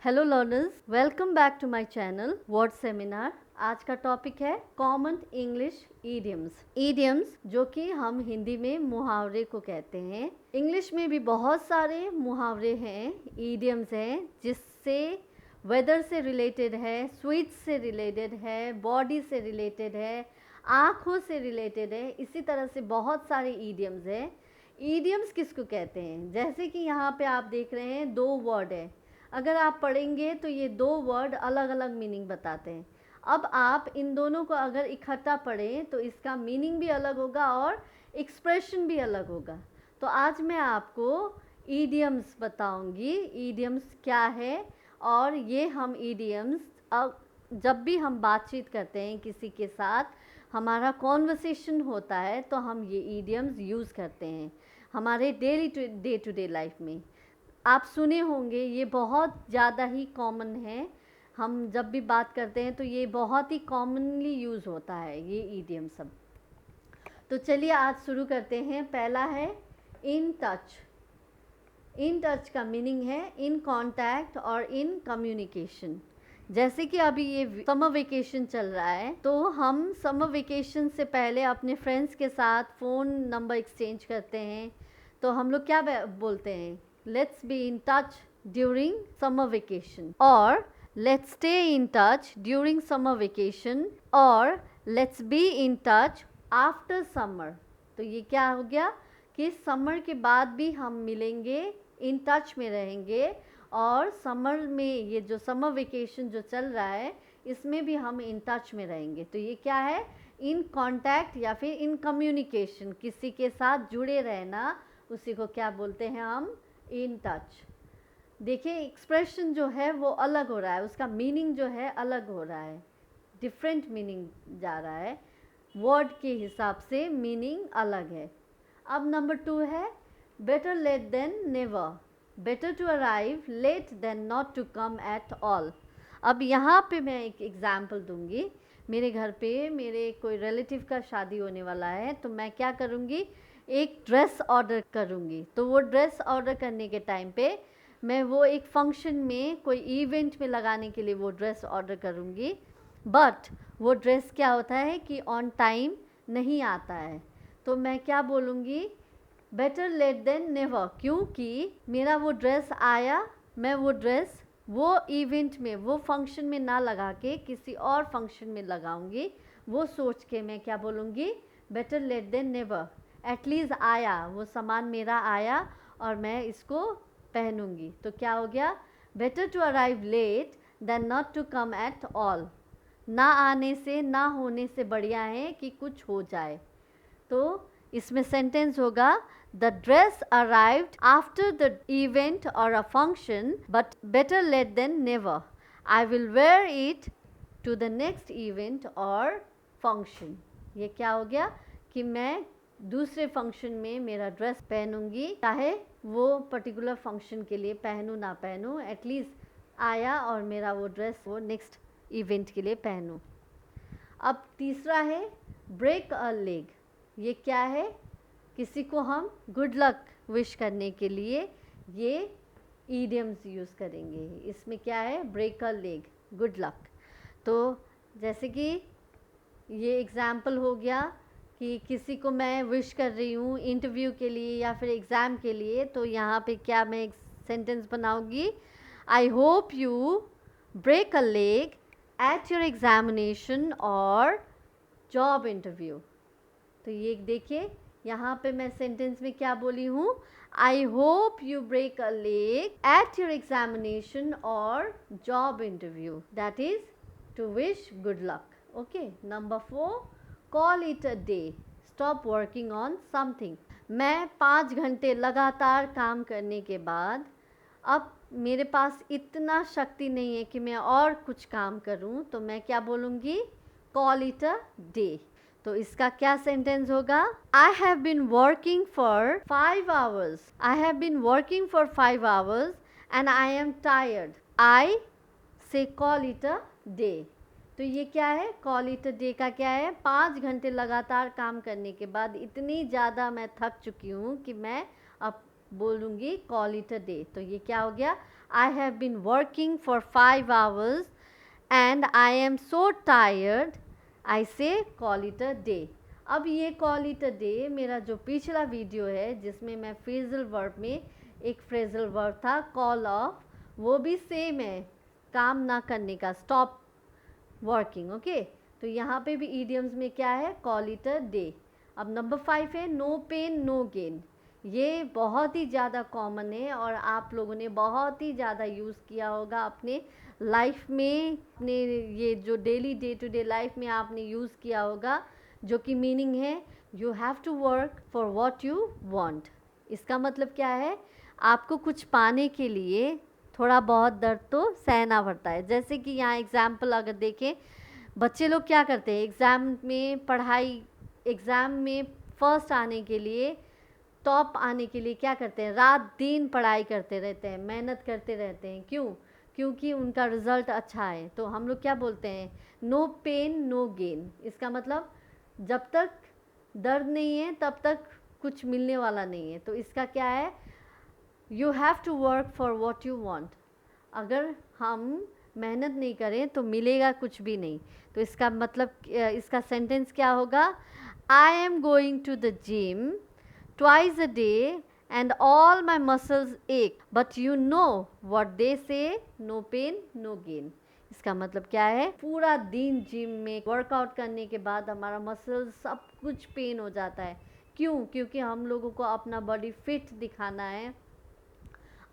Hello learners, welcome back to my channel word seminar. आज का topic है common English idioms जो कि हम हिंदी में मुहावरे को कहते हैं। इंग्लिश में भी बहुत सारे मुहावरे हैं, ईडियम्स हैं, जिससे वेदर से रिलेटेड है, स्वीट्स से रिलेटेड है, बॉडी से रिलेटेड है, आँखों से रिलेटेड है। इसी तरह से बहुत सारे ईडियम्स हैं। ईडियम्स किसको कहते हैं? जैसे कि यहाँ पे आप देख रहे हैं दो वर्ड है, अगर आप पढ़ेंगे तो ये दो वर्ड अलग अलग मीनिंग बताते हैं। अब आप इन दोनों को अगर इकट्ठा पढ़ें तो इसका मीनिंग भी अलग होगा और एक्सप्रेशन भी अलग होगा। तो आज मैं आपको ईडियम्स बताऊंगी, ईडियम्स क्या है। और ये हम ईडियम्स अब जब भी हम बातचीत करते हैं किसी के साथ, हमारा कॉन्वर्सेशन होता है, तो हम ये ईडियम्स यूज़ करते हैं हमारे डे टू डे लाइफ में। आप सुने होंगे, ये बहुत ज़्यादा ही कॉमन है। हम जब भी बात करते हैं तो ये बहुत ही कॉमनली यूज़ होता है ये ईडियम सब। तो चलिए आज शुरू करते हैं। पहला है इन टच। इन टच का मीनिंग है इन कांटेक्ट और इन कम्युनिकेशन। जैसे कि अभी ये समर वेकेशन चल रहा है, तो हम समर वेकेशन से पहले अपने फ्रेंड्स के साथ फ़ोन नंबर एक्सचेंज करते हैं। तो हम लोग क्या बोलते हैं? Let's be in touch during summer vacation, or let's stay in touch during summer vacation, or let's be in touch after summer। तो ये क्या हो गया कि समर के बाद भी हम मिलेंगे, इन टच में रहेंगे, और समर में ये जो समर वेकेशन जो चल रहा है इसमें भी हम इन टच में रहेंगे। तो ये क्या है? इन कांटेक्ट या फिर इन कम्युनिकेशन, किसी के साथ जुड़े रहना, उसी को क्या बोलते हैं हम? In touch. देखिए एक्सप्रेशन जो है वो अलग हो रहा है, उसका मीनिंग जो है अलग हो रहा है, डिफरेंट मीनिंग जा रहा है, वर्ड के हिसाब से मीनिंग अलग है। अब नंबर 2 है better late than never. Better to arrive late than not to come at all. अब यहाँ पे मैं एक एग्जाम्पल दूंगी। मेरे घर पे मेरे कोई रिलेटिव का शादी होने वाला है, तो मैं क्या करूँगी, एक ड्रेस ऑर्डर करूँगी। तो वो ड्रेस ऑर्डर करने के टाइम पे मैं वो एक फंक्शन में, कोई इवेंट में लगाने के लिए वो ड्रेस ऑर्डर करूँगी, बट वो ड्रेस क्या होता है कि ऑन टाइम नहीं आता है। तो मैं क्या बोलूँगी? Better late than never. क्योंकि मेरा वो ड्रेस आया, मैं वो ड्रेस वो इवेंट में, वो फंक्शन में ना लगा के किसी और फंक्शन में लगाऊंगी। वो सोच के मैं क्या बोलूँगी? Better late than never. At least आया, वो सामान मेरा आया और मैं इसको पहनूंगी। तो क्या हो गया? Better to arrive late than not to come at all. ना आने से, ना होने से बढ़िया है कि कुछ हो जाए। तो इसमें सेंटेंस होगा the dress arrived after the event or a function, but better late than never. I will wear it to the next event or function. ये क्या हो गया कि मैं दूसरे फंक्शन में मेरा ड्रेस पहनूंगी, चाहे वो पर्टिकुलर फंक्शन के लिए पहनूं ना पहनूं, एटलीस्ट आया और मेरा वो ड्रेस वो नेक्स्ट इवेंट के लिए पहनूं। अब तीसरा है ब्रेक अ लेग। ये क्या है? किसी को हम गुड लक विश करने के लिए ये ईडियम्स यूज़ करेंगे। इसमें क्या है? Break a leg, good luck. तो जैसे कि ये एग्ज़ाम्पल हो गया कि किसी को मैं विश कर रही हूँ इंटरव्यू के लिए या फिर एग्ज़ाम के लिए, तो यहाँ पे क्या मैं एक सेंटेंस बनाऊँगी? I hope you break a leg at your examination और जॉब इंटरव्यू। तो ये देखिए यहाँ पे मैं सेंटेंस में क्या बोली हूँ? I hope you break a leg at your examination और job interview, that is to wish good luck. Okay. Number 4, call it a day, stop working on something. मैं 5 घंटे लगातार काम करने के बाद अब मेरे पास इतना शक्ति नहीं है कि मैं और कुछ काम करूं, तो मैं क्या बोलूँगी? Call it a day. तो इसका क्या सेंटेंस होगा? I have been working for 5 hours. I have been working for 5 hours and I am tired. I say call it a day. तो ये क्या है? कॉल इट अ डे का क्या है? 5 घंटे लगातार काम करने के बाद इतनी ज़्यादा मैं थक चुकी हूँ कि मैं अब बोलूँगी कॉल इट अ डे। तो ये क्या हो गया? I have been working for 5 hours and I am so tired. I say call it a day. अब ये call it a day मेरा जो पिछला वीडियो है जिसमें मैं फ्रेजल वर्ब में एक फ्रेजल वर्ब था call off, वो भी सेम है, काम ना करने का, stop working. ओके, तो यहाँ पे भी idioms में क्या है, call it a day. अब नंबर 5 है no pain no gain. ये बहुत ही ज़्यादा कॉमन है और आप लोगों ने बहुत ही ज़्यादा यूज़ किया होगा अपने लाइफ में, अपने ये जो daily day to day life में आपने यूज़ किया होगा, जो कि मीनिंग है you have to work for what you want. इसका मतलब क्या है, आपको कुछ पाने के लिए थोड़ा बहुत दर्द तो सहना पड़ता है. जैसे कि यहाँ एग्जाम्पल अगर देखें, बच्चे लोग क्या करते हैं एग्ज़ाम में, पढ़ाई एग्ज़ाम में फर्स्ट आने के लिए, टॉप आने के लिए क्या करते हैं, रात दिन पढ़ाई करते रहते हैं, मेहनत करते रहते हैं. क्यों? क्योंकि उनका रिज़ल्ट अच्छा है. तो हम लोग क्या बोलते हैं, नो पेन नो गेन. इसका मतलब जब तक दर्द नहीं है तब तक कुछ मिलने वाला नहीं है. तो इसका क्या है, you have to work for what you want. अगर हम मेहनत नहीं करें तो मिलेगा कुछ भी नहीं. तो इसका मतलब, इसका सेंटेंस क्या होगा, I am going to the gym twice a day and all my muscles ache, but you know what they say, no pain no gain. इसका मतलब क्या है, पूरा दिन जिम में वर्कआउट करने के बाद हमारा मसल सब कुछ पेन हो जाता है. क्यों? क्योंकि हम लोगों को अपना बॉडी फिट दिखाना है,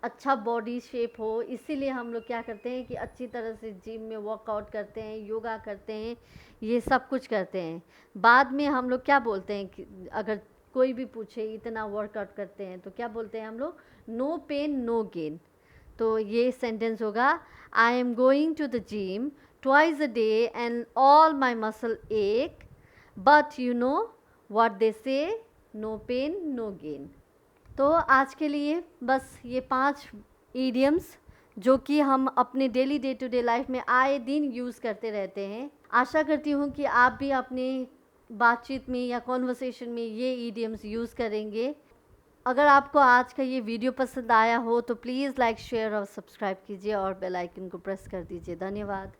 अच्छा बॉडी शेप हो, इसीलिए हम लोग क्या करते हैं कि अच्छी तरह से जिम में वर्कआउट करते हैं, योगा करते हैं, ये सब कुछ करते हैं. बाद में हम लोग क्या बोलते हैं कि अगर कोई भी पूछे इतना वर्कआउट करते हैं तो क्या बोलते हैं हम लोग, नो पेन नो गेन. तो ये सेंटेंस होगा, I am going to the gym twice a day and all my muscle ache, but you know what they say, no pain no gain. तो आज के लिए बस ये 5 ईडियम्स जो कि हम अपने daily day to day life में आए दिन यूज़ करते रहते हैं. आशा करती हूँ कि आप भी अपने बातचीत में या कॉन्वर्सेशन में ये ईडियम्स यूज़ करेंगे. अगर आपको आज का ये वीडियो पसंद आया हो तो प्लीज़ लाइक शेयर और सब्सक्राइब कीजिए और बेल आइकन को प्रेस कर दीजिए. धन्यवाद.